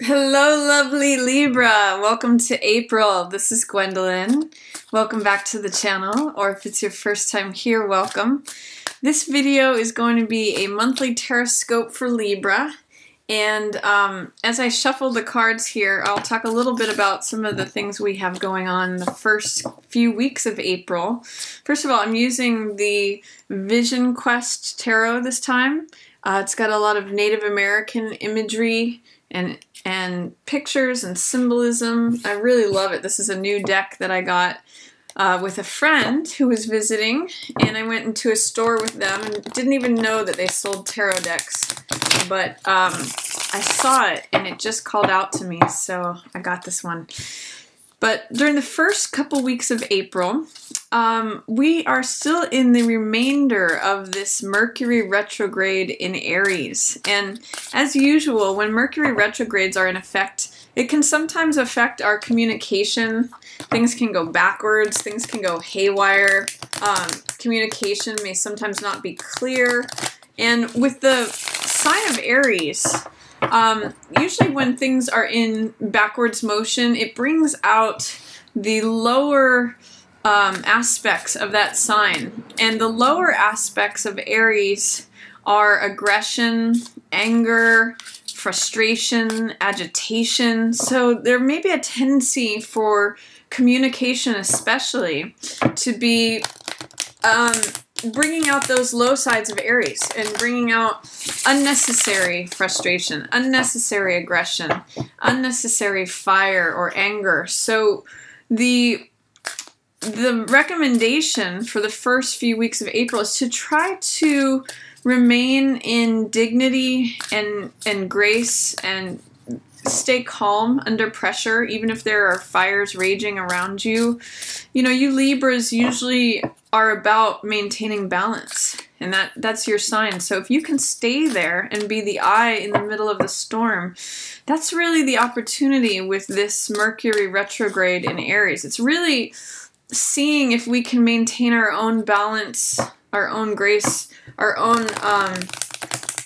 Hello, lovely Libra. Welcome to April. This is Gwendolyn. Welcome back to the channel, or if it's your first time here, welcome. This video is going to be a monthly Tarotscope for Libra. And as I shuffle the cards here, I'll talk a little bit about some of the things we have going on in the first few weeks of April. First of all, I'm using the Vision Quest Tarot this time. It's got a lot of Native American imagery and pictures and symbolism. I really love it. This is a new deck that I got with a friend who was visiting, and I went into a store with them and didn't even know that they sold tarot decks, but I saw it and it just called out to me, so I got this one. But during the first couple weeks of April, we are still in the remainder of this Mercury retrograde in Aries. And as usual, when Mercury retrogrades are in effect, it can sometimes affect our communication. Things can go backwards, things can go haywire. Communication may sometimes not be clear. And with the sign of Aries, usually when things are in backwards motion, it brings out the lower aspects of that sign. And the lower aspects of Aries are aggression, anger, frustration, agitation. So there may be a tendency for communication especially to be bringing out those low sides of Aries and bringing out unnecessary frustration, unnecessary aggression, unnecessary fire or anger. So the recommendation for the first few weeks of April is to try to remain in dignity and grace and stay calm under pressure, even if there are fires raging around you. You know, you Libras usually are about maintaining balance, and that's your sign. So if you can stay there and be the eye in the middle of the storm, that's really the opportunity with this Mercury retrograde in Aries. It's really seeing if we can maintain our own balance, our own grace, our own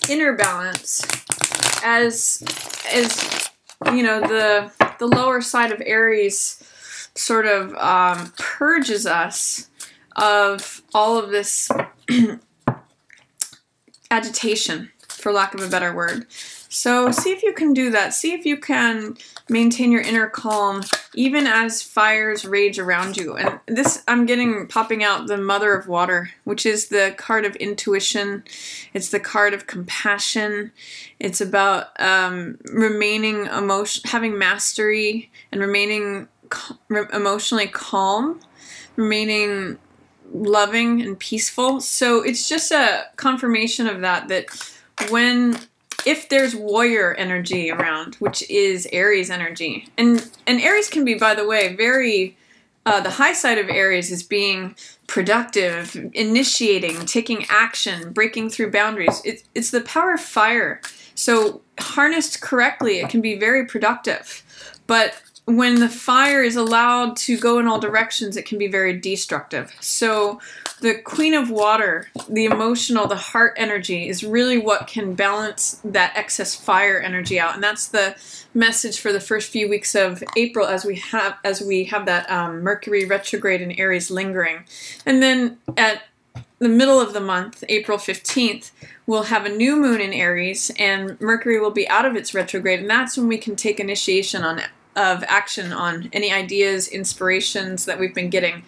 inner balance as you know, the lower side of Aries sort of purges us of all of this agitation, for lack of a better word. So see if you can do that. See if you can maintain your inner calm even as fires rage around you. And this, I'm getting popping out the Mother of Water, which is the card of intuition. It's the card of compassion. It's about remaining having mastery and remaining emotionally calm, remaining loving and peaceful. So it's just a confirmation of that if there's warrior energy around, which is Aries energy, and Aries can be, by the way, very, the high side of Aries is being productive, initiating, taking action, breaking through boundaries. It's the power of fire. So harnessed correctly, it can be very productive. But when the fire is allowed to go in all directions, it can be very destructive. So the Queen of Water, the emotional, the heart energy, is really what can balance that excess fire energy out. And that's the message for the first few weeks of April as we have that Mercury retrograde in Aries lingering. And then at the middle of the month, April 15th, we'll have a new moon in Aries, and Mercury will be out of its retrograde, and that's when we can take initiation of action on any ideas, inspirations that we've been getting.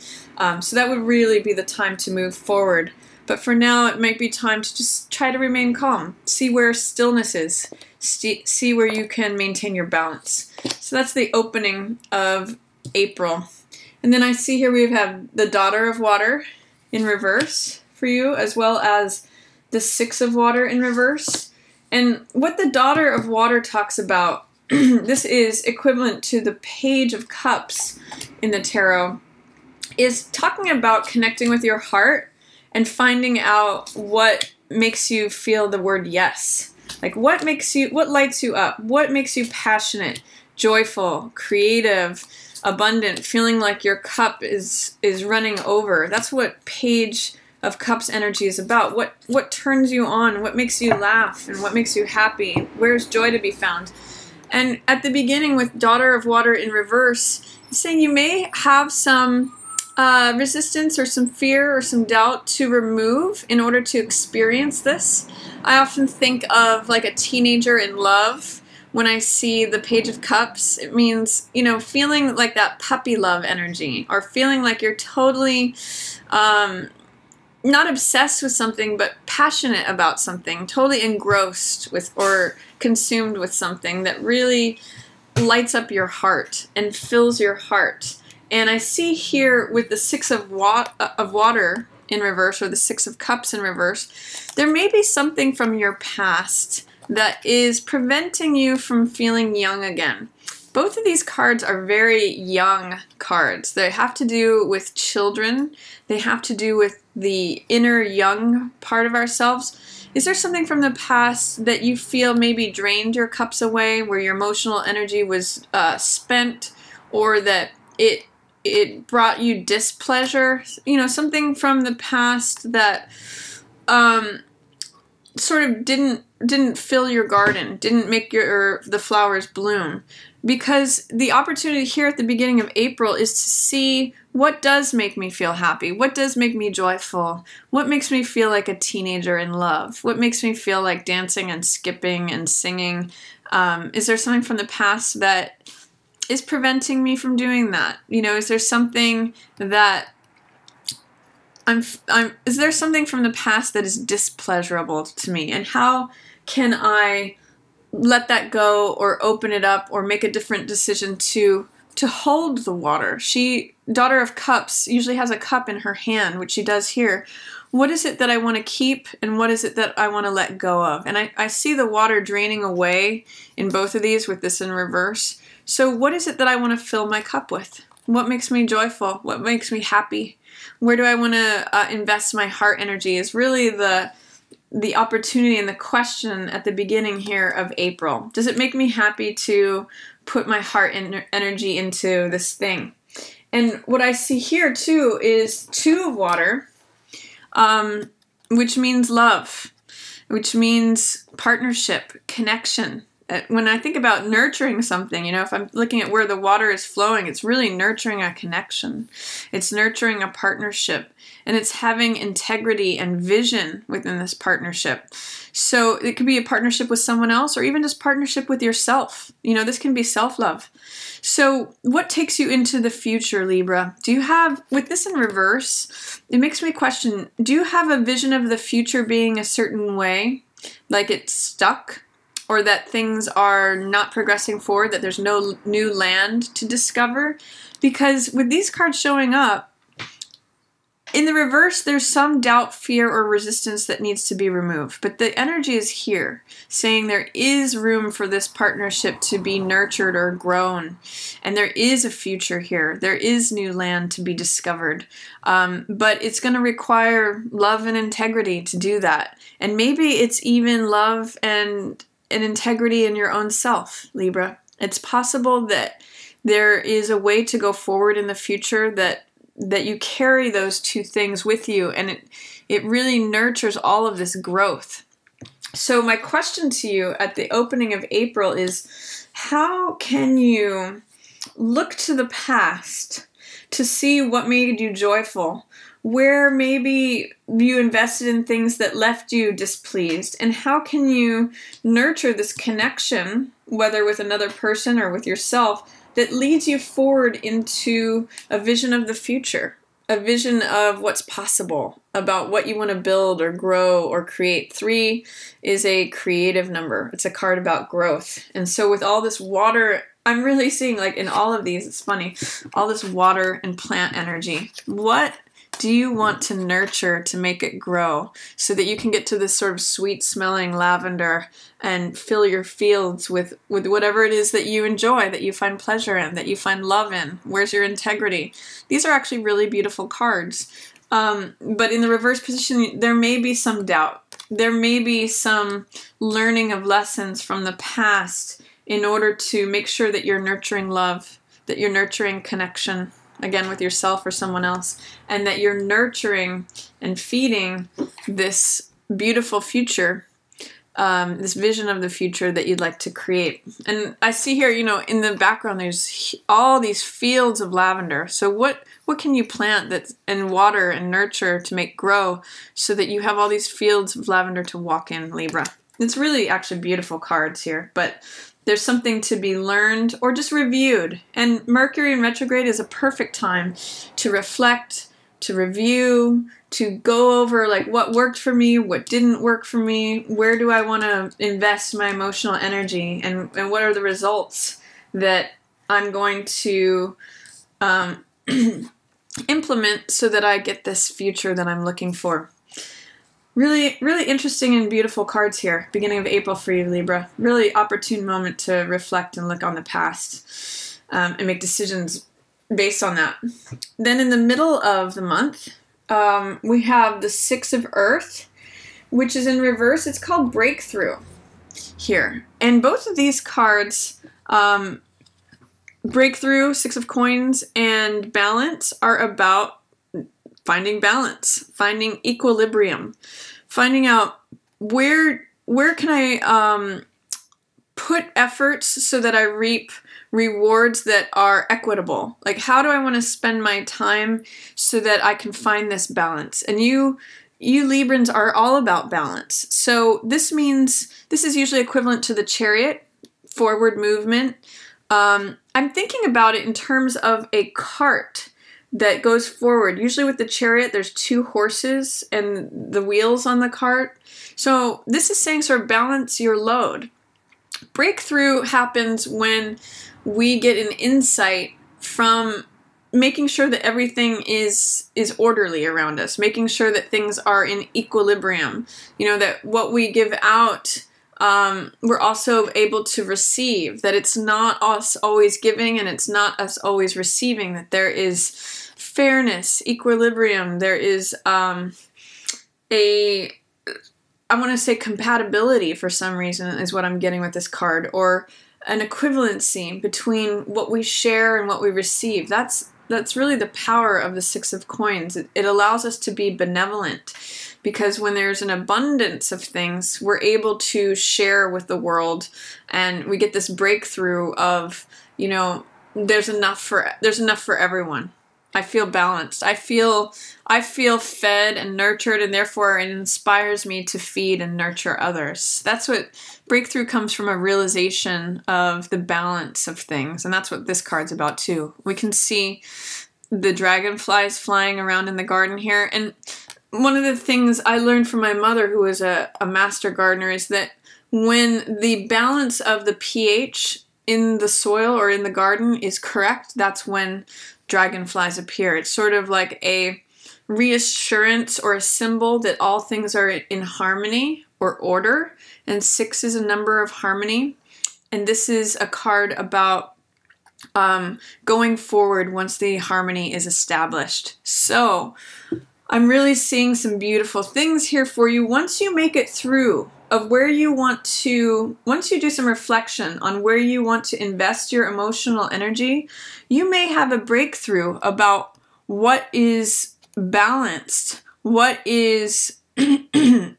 So that would really be the time to move forward. But for now, it might be time to just try to remain calm. See where stillness is. See where you can maintain your balance. So that's the opening of April. And then I see here we have the Daughter of Water in reverse for you, as well as the Six of Water in reverse. And what the Daughter of Water talks about, this is equivalent to the Page of Cups in the tarot, is talking about connecting with your heart and finding out what makes you feel the word yes. Like what lights you up? What makes you passionate, joyful, creative, abundant, feeling like your cup is running over? That's what Page of Cups energy is about. What turns you on? What makes you laugh? And what makes you happy? Where's joy to be found? And at the beginning with Daughter of Water in reverse, it's saying you may have some resistance or some fear or some doubt to remove in order to experience this. I often think of like a teenager in love. When I see the Page of Cups, it means, you know, feeling like that puppy love energy, or feeling like you're totally not obsessed with something, but passionate about something, totally engrossed with or consumed with something that really lights up your heart and fills your heart. And I see here with the Six of Water in reverse, or the Six of Cups in reverse, there may be something from your past that is preventing you from feeling young again. Both of these cards are very young cards. They have to do with children. They have to do with the inner young part of ourselves. Is there something from the past that you feel maybe drained your cups away, where your emotional energy was spent, or that it brought you displeasure? You know, something from the past that sort of didn't fill your garden, didn't make the flowers bloom. Because the opportunity here at the beginning of April is to see what does make me feel happy, what does make me joyful, what makes me feel like a teenager in love, what makes me feel like dancing and skipping and singing. Is there something from the past that is preventing me from doing that? You know, is there something that is there something from the past that is displeasurable to me? And how can I let that go, or open it up, or make a different decision to hold the water? Daughter of Cups usually has a cup in her hand, which she does here. What is it that I want to keep, and what is it that I want to let go of? And I see the water draining away in both of these with this in reverse. So what is it that I want to fill my cup with? What makes me joyful? What makes me happy? Where do I want to invest my heart energy is really the opportunity and the question at the beginning here of April. Does it make me happy to put my heart energy into this thing? And what I see here too is Two of Water, which means love, which means partnership, connection. When I think about nurturing something, you know, if I'm looking at where the water is flowing, it's really nurturing a connection. It's nurturing a partnership. And it's having integrity and vision within this partnership. So it could be a partnership with someone else, or even just partnership with yourself. You know, this can be self-love. So what takes you into the future, Libra? Do you have, with this in reverse, it makes me question, do you have a vision of the future being a certain way? Like it's stuck? Or that things are not progressing forward, that there's no new land to discover? Because with these cards showing up, in the reverse, there's some doubt, fear, or resistance that needs to be removed. But the energy is here, saying there is room for this partnership to be nurtured or grown. And there is a future here. There is new land to be discovered. But it's going to require love and integrity to do that. And maybe it's even love and integrity in your own self, Libra. It's possible that there is a way to go forward in the future that you carry those two things with you, and it really nurtures all of this growth. So my question to you at the opening of April is, how can you look to the past to see what made you joyful, where maybe you invested in things that left you displeased, and how can you nurture this connection, whether with another person or with yourself, that leads you forward into a vision of the future, a vision of what's possible, about what you want to build or grow or create. 3 is a creative number. It's a card about growth. And so with all this water, I'm really seeing, like in all of these, it's funny, all this water and plant energy. What do you want to nurture to make it grow so that you can get to this sort of sweet smelling lavender and fill your fields with whatever it is that you enjoy, that you find pleasure in, that you find love in? Where's your integrity? These are actually really beautiful cards. But in the reverse position, there may be some doubt. There may be some learning of lessons from the past in order to make sure that you're nurturing love, that you're nurturing connection, again, with yourself or someone else, and that you're nurturing and feeding this beautiful future this vision of the future that you'd like to create. And I see here, you know, in the background, there's all these fields of lavender. So what can you plant and water and nurture to make grow so that you have all these fields of lavender to walk in, Libra? It's really actually beautiful cards here, but there's something to be learned or just reviewed. And Mercury in retrograde is a perfect time to reflect, to review, to go over like what worked for me, what didn't work for me, where do I want to invest my emotional energy, and what are the results that I'm going to implement so that I get this future that I'm looking for. Really, really interesting and beautiful cards here. Beginning of April for you, Libra. Really opportune moment to reflect and look on the past and make decisions based on that. Then in the middle of the month, we have the Six of Earth, which is in reverse. It's called Breakthrough here. And both of these cards, Breakthrough, Six of Coins, and Balance, are about finding balance, finding equilibrium, finding out where can I put efforts so that I reap rewards that are equitable. Like, how do I want to spend my time so that I can find this balance? And you Librans are all about balance. So this means, this is usually equivalent to the Chariot, forward movement. I'm thinking about it in terms of a cart that goes forward. Usually with the Chariot, there's two horses and the wheels on the cart. So this is saying sort of balance your load. Breakthrough happens when we get an insight from making sure that everything is orderly around us, making sure that things are in equilibrium. You know, that what we give out, we're also able to receive, that it's not us always giving and it's not us always receiving, that there is fairness, equilibrium, there is I want to say compatibility for some reason is what I'm getting with this card, or an equivalency between what we share and what we receive. That's really the power of the Six of Coins. It allows us to be benevolent, because when there's an abundance of things, we're able to share with the world, and we get this breakthrough of, you know, there's enough for everyone. I feel balanced. I feel fed and nurtured, and therefore it inspires me to feed and nurture others. That's what breakthrough comes from, a realization of the balance of things, and that's what this card's about too. We can see the dragonflies flying around in the garden here, and one of the things I learned from my mother, who was a master gardener, is that when the balance of the pH in the soil or in the garden is correct, that's when dragonflies appear. It's sort of like a reassurance or a symbol that all things are in harmony or order, and 6 is a number of harmony. And this is a card about going forward once the harmony is established. So I'm really seeing some beautiful things here for you once you make it through of where you want to, once you do some reflection on where you want to invest your emotional energy, you may have a breakthrough about what is balanced, what is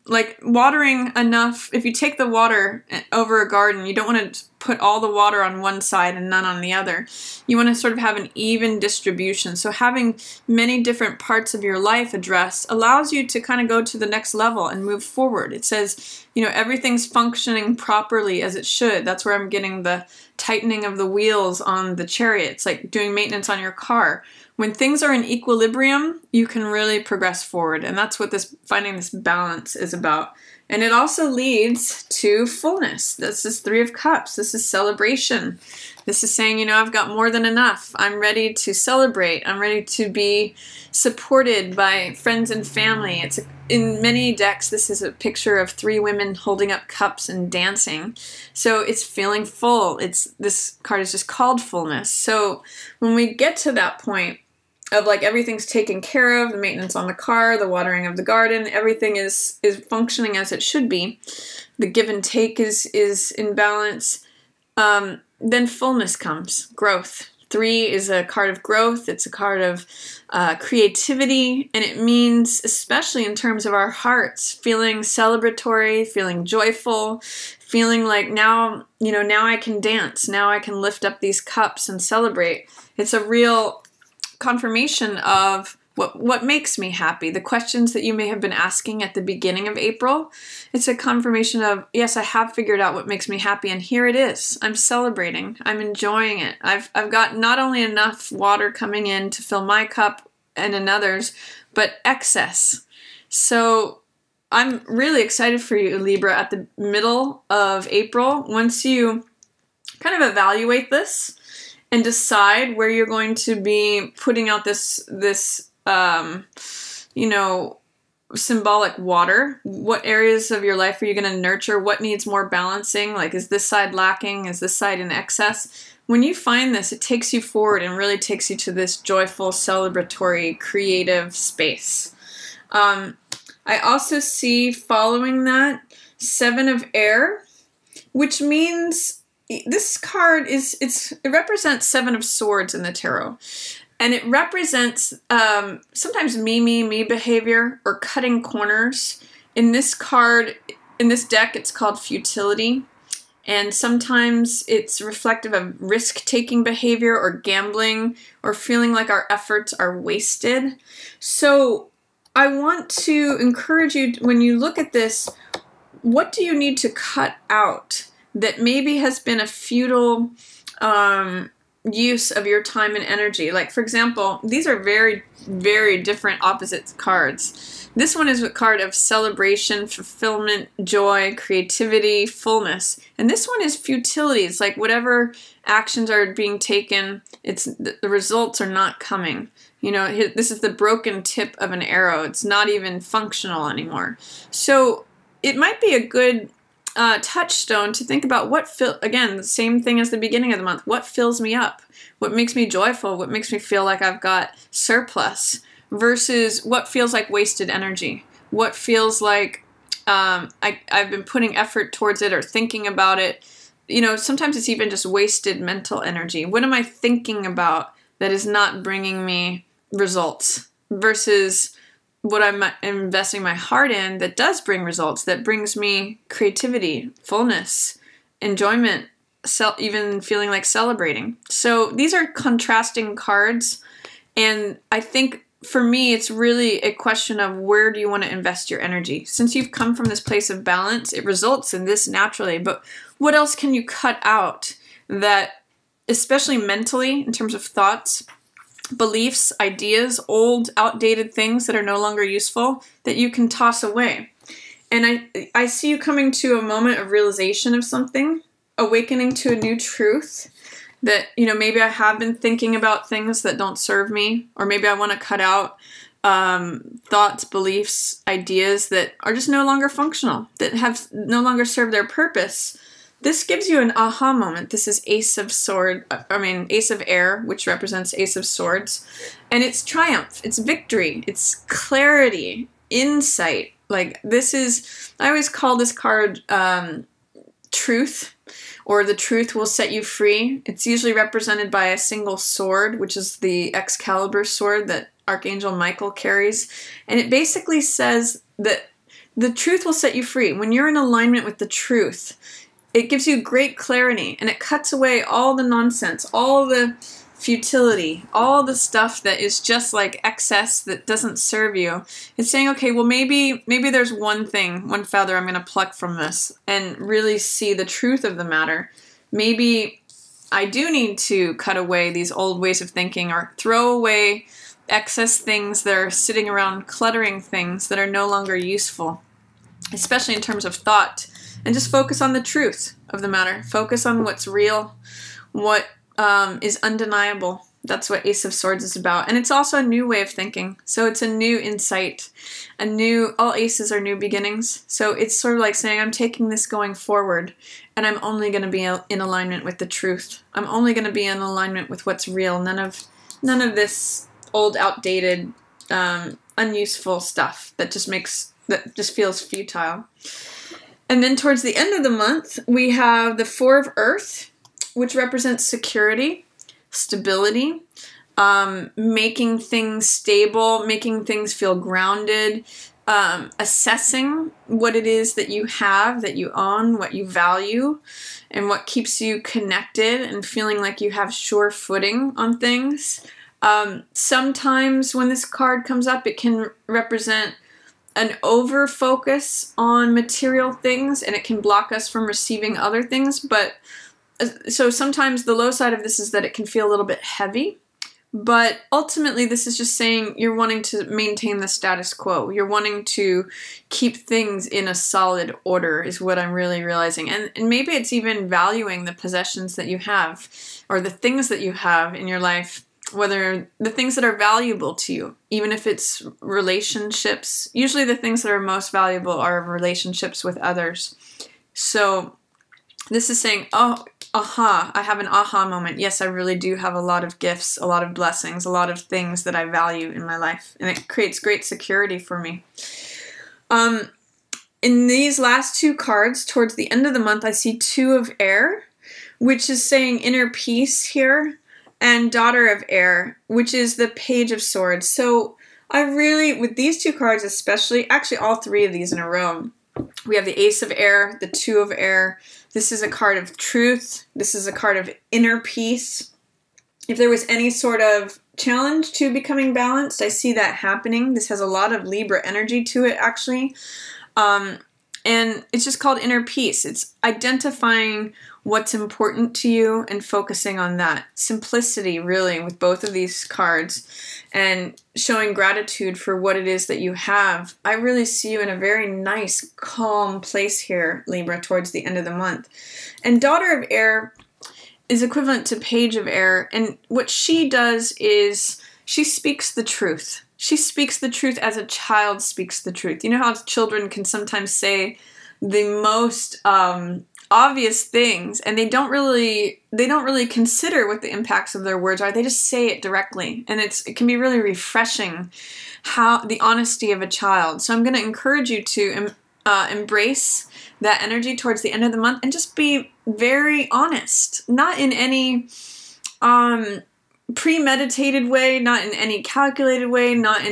like watering enough. If you take the water over a garden, you don't want to put all the water on one side and none on the other. You want to sort of have an even distribution. So having many different parts of your life addressed allows you to kind of go to the next level and move forward. It says, you know, everything's functioning properly as it should. That's where I'm getting the tightening of the wheels on the Chariot. It's like doing maintenance on your car. When things are in equilibrium, you can really progress forward. And that's what this finding this balance is about. And it also leads to fullness. This is 3 of Cups. This is celebration. This is saying, you know, I've got more than enough. I'm ready to celebrate. I'm ready to be supported by friends and family. It's in many decks, this is a picture of 3 women holding up cups and dancing. So it's feeling full. This card is just called fullness. So when we get to that point of like everything's taken care of, the maintenance on the car, the watering of the garden, everything is functioning as it should be. The give and take is in balance. Then fullness comes, growth 3 is a card of growth. It's a card of creativity, and it means, especially in terms of our hearts, feeling celebratory, feeling joyful, feeling like now, now I can dance, now I can lift up these cups and celebrate. It's a real confirmation of what makes me happy. The questions that you may have been asking at the beginning of April, it's a confirmation of, yes, I have figured out what makes me happy, and here it is. I'm celebrating. I'm enjoying it. I've got not only enough water coming in to fill my cup and another's, but excess. So I'm really excited for you, Libra, at the middle of April. Once you kind of evaluate this and decide where you're going to be putting out this symbolic water. What areas of your life are you going to nurture? What needs more balancing? Like, is this side lacking? Is this side in excess? When you find this, it takes you forward and really takes you to this joyful, celebratory, creative space. I also see, following that, 7 of air, which means this card it represents 7 of swords in the tarot. And it represents sometimes me behavior or cutting corners. In this card, in this deck, it's called futility. And sometimes it's reflective of risk-taking behavior or gambling or feeling like our efforts are wasted. So I want to encourage you, when you look at this, what do you need to cut out that maybe has been a futile use of your time and energy? Like, for example, these are very, very different opposite cards. This one is a card of celebration, fulfillment, joy, creativity, fullness. And this one is futility. It's like whatever actions are being taken, the results are not coming. This is the broken tip of an arrow. It's not even functional anymore. So it might be a good touchstone to think about again, the same thing as the beginning of the month. What fills me up? What makes me joyful? What makes me feel like I've got surplus? Versus what feels like wasted energy? What feels like I've been putting effort towards it or thinking about it? Sometimes it's even just wasted mental energy. What am I thinking about that is not bringing me results? Versus what I'm investing my heart in that does bring results, that brings me creativity, fullness, enjoyment, even feeling like celebrating. So these are contrasting cards, and I think for me it's really a question of where do you want to invest your energy. Since you've come from this place of balance, it results in this naturally, but what else can you cut out that, especially mentally, in terms of thoughts, beliefs, ideas, old, outdated things that are no longer useful, that you can toss away? And I see you coming to a moment of realization of something, awakening to a new truth, that, maybe I have been thinking about things that don't serve me, or maybe I want to cut out thoughts, beliefs, ideas that are just no longer functional, that have no longer served their purpose. This gives you an aha moment. This is Ace of Air, which represents Ace of Swords. And it's triumph, it's victory, it's clarity, insight. Like, I always call this card truth, or the truth will set you free. It's usually represented by a single sword, which is the Excalibur sword that Archangel Michael carries. And it basically says that the truth will set you free. When you're in alignment with the truth, it gives you great clarity, and it cuts away all the nonsense, all the futility, all the stuff that is just like excess that doesn't serve you. It's saying, okay, well, maybe there's one feather I'm going to pluck from this and really see the truth of the matter. Maybe I do need to cut away these old ways of thinking, or throw away excess things that are sitting around cluttering things that are no longer useful, especially in terms of thought. And just focus on the truth of the matter. Focus on what's real, what is undeniable. That's what Ace of Swords is about. And it's also a new way of thinking. So it's a new insight. All aces are new beginnings. So it's sort of like saying, I'm taking this going forward, and I'm only going to be in alignment with the truth. I'm only going to be in alignment with what's real. None of this old, outdated, unuseful stuff that just feels futile. And then towards the end of the month, we have the Four of Earth, which represents security, stability, making things stable, making things feel grounded, assessing what it is that you have, that you own, what you value, and what keeps you connected and feeling like you have sure footing on things. Sometimes when this card comes up, it can represent an over focus on material things, and it can block us from receiving other things. But so sometimes the low side of this is that it can feel a little bit heavy. But ultimately, this is just saying you're wanting to maintain the status quo. You're wanting to keep things in a solid order is what I'm really realizing. And maybe it's even valuing the possessions that you have or the things that you have in your life, whether the things that are valuable to you, even if it's relationships. Usually the things that are most valuable are relationships with others. So this is saying, oh, aha, I have an aha moment. Yes, I really do have a lot of gifts, a lot of blessings, a lot of things that I value in my life. And it creates great security for me. In these last two cards, towards the end of the month, I see Two of Air, which is saying inner peace here, and Daughter of Air, which is the Page of Swords. So I really, with these two cards especially, actually all three of these in a row, we have the Ace of Air, the Two of Air. This is a card of truth. This is a card of inner peace. If there was any sort of challenge to becoming balanced, I see that happening. This has a lot of Libra energy to it, actually. And it's just called inner peace. It's identifying what's important to you and focusing on that. Simplicity, really, with both of these cards, and showing gratitude for what it is that you have. I really see you in a very nice, calm place here, Libra, towards the end of the month. And Daughter of Air is equivalent to Page of Air, and what she does is she speaks the truth. She speaks the truth as a child speaks the truth. You know how children can sometimes say the most obvious things, and they don't really consider what the impacts of their words are. They just say it directly, and it can be really refreshing, how the honesty of a child. So I'm going to encourage you to embrace that energy towards the end of the month and just be very honest, not in any premeditated way, not in any calculated way, not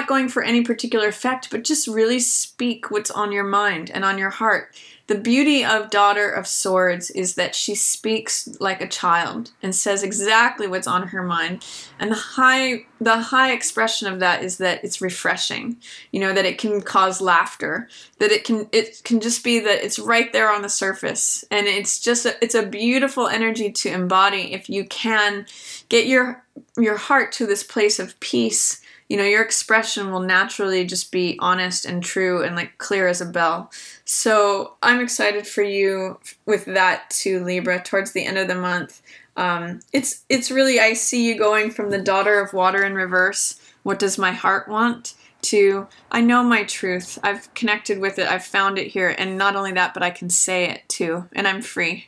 going for any particular effect, but just really speak what's on your mind and on your heart. The beauty of Daughter of Swords is that she speaks like a child and says exactly what's on her mind. And the high expression of that is that it's refreshing. You know, that it can cause laughter, that it can just be that it's right there on the surface. And it's just it's a beautiful energy to embody if you can get your heart to this place of peace. You know, your expression will naturally just be honest and true and like clear as a bell. So I'm excited for you with that too, Libra, towards the end of the month. It's really, I see you going from the Daughter of Water in reverse, what does my heart want, to I know my truth. I've connected with it. I've found it here. And not only that, but I can say it too. And I'm free.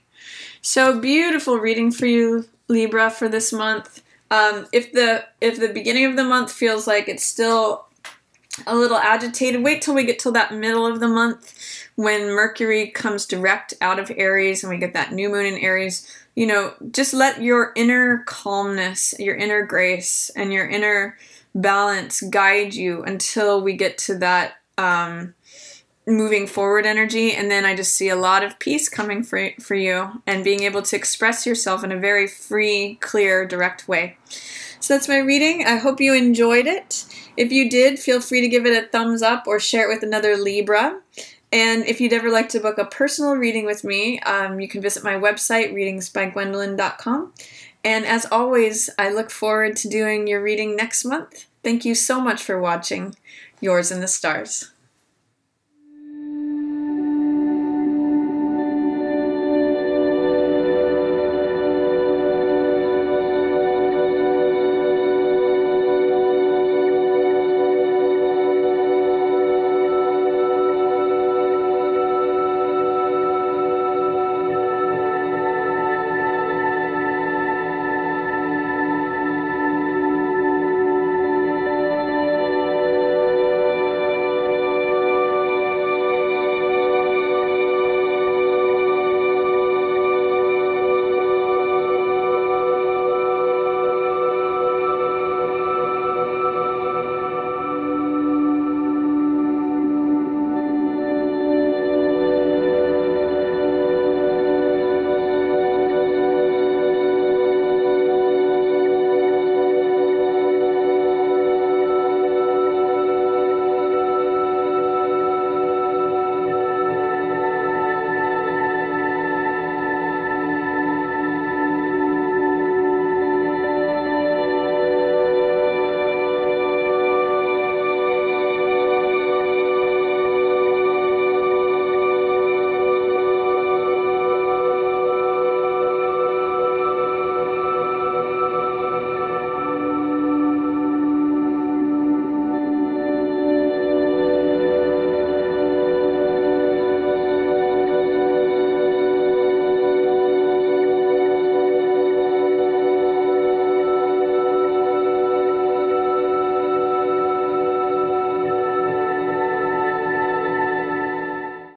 So beautiful reading for you, Libra, for this month. If the beginning of the month feels like it's still a little agitated, wait till we get till that middle of the month when Mercury comes direct out of Aries and we get that new moon in Aries. You know, just let your inner calmness, your inner grace, and your inner balance guide you until we get to that moving forward energy. And then I just see a lot of peace coming for you and being able to express yourself in a very free, clear, direct way. So that's my reading. I hope you enjoyed it. If you did, feel free to give it a thumbs up or share it with another Libra. And if you'd ever like to book a personal reading with me, you can visit my website, readingsbygwendolyn.com. And as always, I look forward to doing your reading next month. Thank you so much for watching. Yours in the Stars.